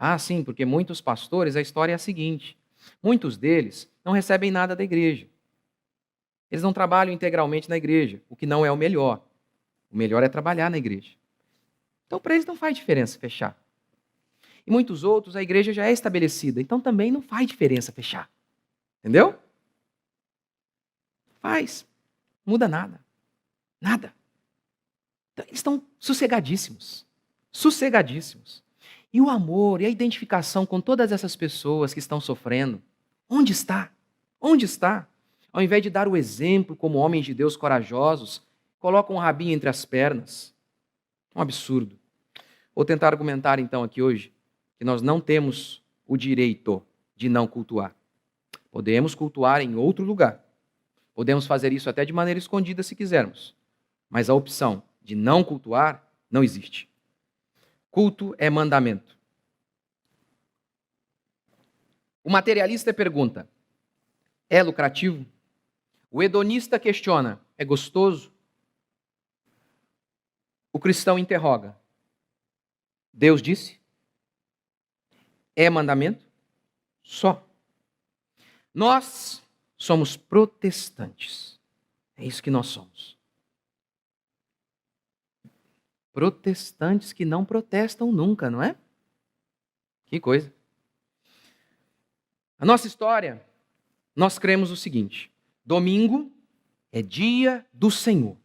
Ah, sim, porque muitos pastores, a história é a seguinte: muitos deles não recebem nada da igreja. Eles não trabalham integralmente na igreja, o que não é o melhor. O melhor é trabalhar na igreja. Então, para eles não faz diferença fechar. E muitos outros, a igreja já é estabelecida, então também não faz diferença fechar. Entendeu? Faz. Muda nada. Nada. Então, eles estão sossegadíssimos. Sossegadíssimos. E o amor e a identificação com todas essas pessoas que estão sofrendo, onde está? Onde está? Ao invés de dar o exemplo como homens de Deus corajosos, colocam um rabinho entre as pernas. Um absurdo. Vou tentar argumentar então aqui hoje que nós não temos o direito de não cultuar. Podemos cultuar em outro lugar. Podemos fazer isso até de maneira escondida se quisermos. Mas a opção de não cultuar não existe. Culto é mandamento. O materialista pergunta: é lucrativo? O hedonista questiona: é gostoso? O cristão interroga: Deus disse? É mandamento? Só. Nós somos protestantes. É isso que nós somos. Protestantes que não protestam nunca, não é? Que coisa. A nossa história, nós cremos o seguinte: domingo é dia do Senhor.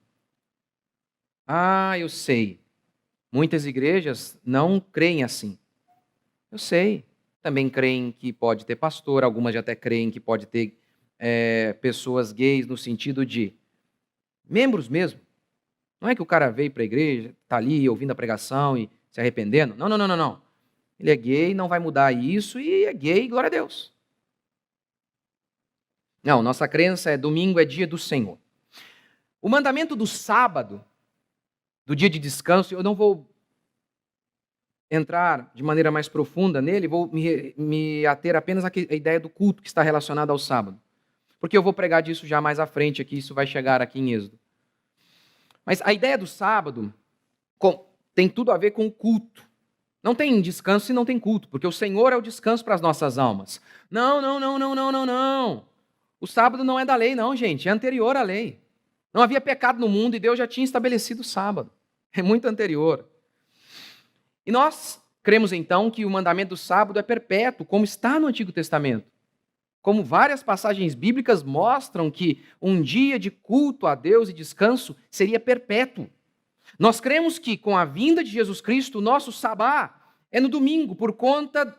Ah, eu sei. Muitas igrejas não creem assim. Eu sei. Também creem que pode ter pastor, algumas já até creem que pode ter pessoas gays no sentido de membros mesmo. Não é que o cara veio para a igreja, está ali ouvindo a pregação e se arrependendo. Não, não, não, não, não. Ele é gay, não vai mudar isso e é gay, glória a Deus. Não, nossa crença é domingo é dia do Senhor. O mandamento do sábado, do dia de descanso, eu não vou entrar de maneira mais profunda nele, vou me ater apenas à ideia do culto que está relacionado ao sábado. Porque eu vou pregar disso já mais à frente aqui, isso vai chegar aqui em Êxodo. Mas a ideia do sábado tem tudo a ver com o culto. Não tem descanso se não tem culto, porque o Senhor é o descanso para as nossas almas. Não, não, não, não, não, não, não. O sábado não é da lei, não, gente, é anterior à lei. Não havia pecado no mundo e Deus já tinha estabelecido o sábado. É muito anterior. E nós cremos então que o mandamento do sábado é perpétuo, como está no Antigo Testamento. Como várias passagens bíblicas mostram que um dia de culto a Deus e descanso seria perpétuo. Nós cremos que com a vinda de Jesus Cristo, o nosso sabá é no domingo, por conta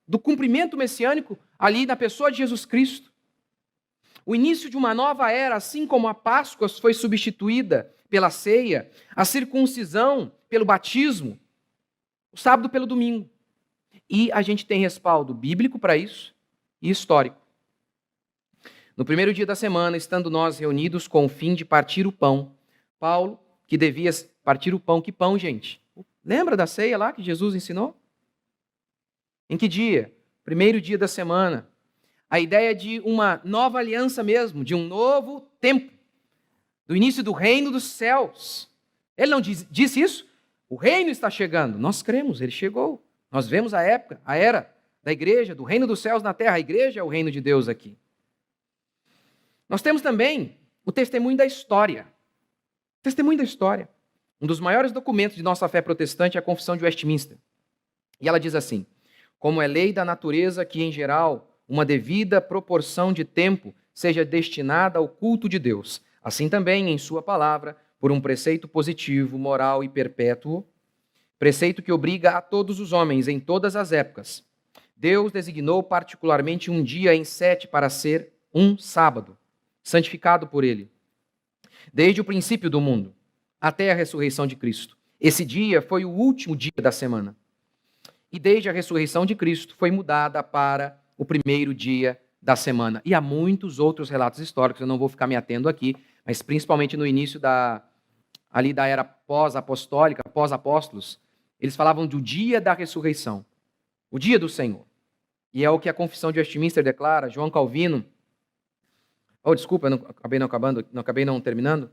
do cumprimento messiânico ali na pessoa de Jesus Cristo. O início de uma nova era, assim como a Páscoa foi substituída pela ceia, a circuncisão pelo batismo, o sábado pelo domingo. E a gente tem respaldo bíblico para isso e histórico. No primeiro dia da semana, estando nós reunidos com o fim de partir o pão, Paulo, que devia partir o pão, que pão, gente? Lembra da ceia lá que Jesus ensinou? Em que dia? Primeiro dia da semana. A ideia de uma nova aliança mesmo, de um novo tempo, do início do reino dos céus. Ele não disse isso? O reino está chegando. Nós cremos, ele chegou. Nós vemos a época, a era da igreja, do reino dos céus na terra. A igreja é o reino de Deus aqui. Nós temos também o testemunho da história. Testemunho da história. Um dos maiores documentos de nossa fé protestante é a Confissão de Westminster. E ela diz assim: como é lei da natureza que, em geral, uma devida proporção de tempo seja destinada ao culto de Deus, assim também, em sua palavra, por um preceito positivo, moral e perpétuo, preceito que obriga a todos os homens, em todas as épocas, Deus designou particularmente um dia em 7 para ser um sábado, santificado por ele, desde o princípio do mundo até a ressurreição de Cristo. Esse dia foi o último dia da semana. E desde a ressurreição de Cristo foi mudada para o primeiro dia da semana. E há muitos outros relatos históricos, eu não vou ficar me atendo aqui, mas principalmente no início da era pós-apostólica, pós-apóstolos, eles falavam do dia da ressurreição, o dia do Senhor. E é o que a Confissão de Westminster declara. João Calvino, desculpa, eu acabei não terminando.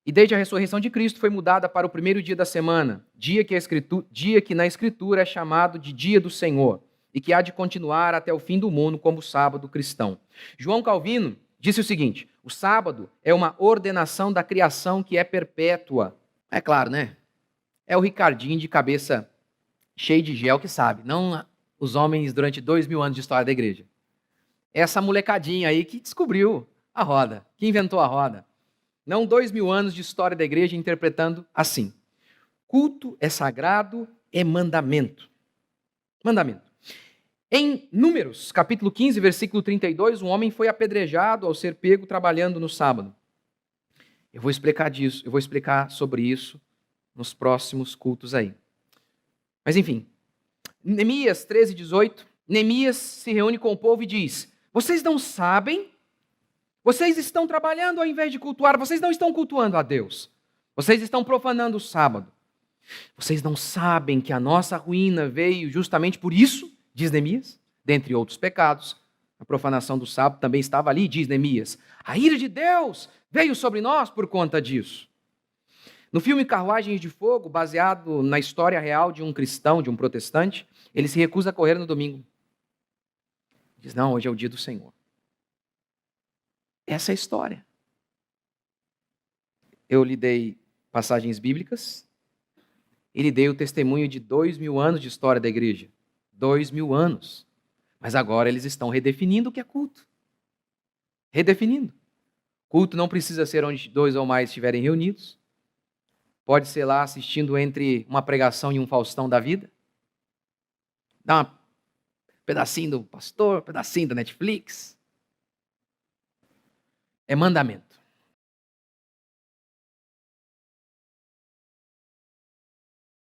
E desde a ressurreição de Cristo foi mudada para o primeiro dia da semana, dia que na Escritura é chamado de dia do Senhor, e que há de continuar até o fim do mundo como o sábado cristão. João Calvino disse o seguinte: o sábado é uma ordenação da criação que é perpétua. É claro, né? É o Ricardinho de cabeça cheia de gel que sabe, não os homens durante 2000 anos de história da igreja. Essa molecadinha aí que descobriu a roda, que inventou a roda. Não 2000 anos de história da igreja interpretando assim. Culto é sagrado, é mandamento. Mandamento. Em Números, capítulo 15, versículo 32, um homem foi apedrejado ao ser pego trabalhando no sábado. Eu vou explicar sobre isso nos próximos cultos aí. Mas enfim, Neemias 13, 18, Neemias se reúne com o povo e diz: vocês não sabem? Vocês estão trabalhando ao invés de cultuar, vocês não estão cultuando a Deus. Vocês estão profanando o sábado. Vocês não sabem que a nossa ruína veio justamente por isso, diz Neemias, dentre outros pecados. A profanação do sábado também estava ali, diz Neemias. A ira de Deus veio sobre nós por conta disso. No filme Carruagens de Fogo, baseado na história real de um cristão, de um protestante, ele se recusa a correr no domingo. Diz: não, hoje é o dia do Senhor. Essa é a história. Eu lhe dei passagens bíblicas e lhe dei o testemunho de 2000 anos de história da igreja. 2000 anos. Mas agora eles estão redefinindo o que é culto. Redefinindo. Culto não precisa ser onde 2 ou mais estiverem reunidos. Pode ser lá assistindo entre uma pregação e um Faustão da vida. Dá um pedacinho do pastor, um pedacinho da Netflix. É mandamento.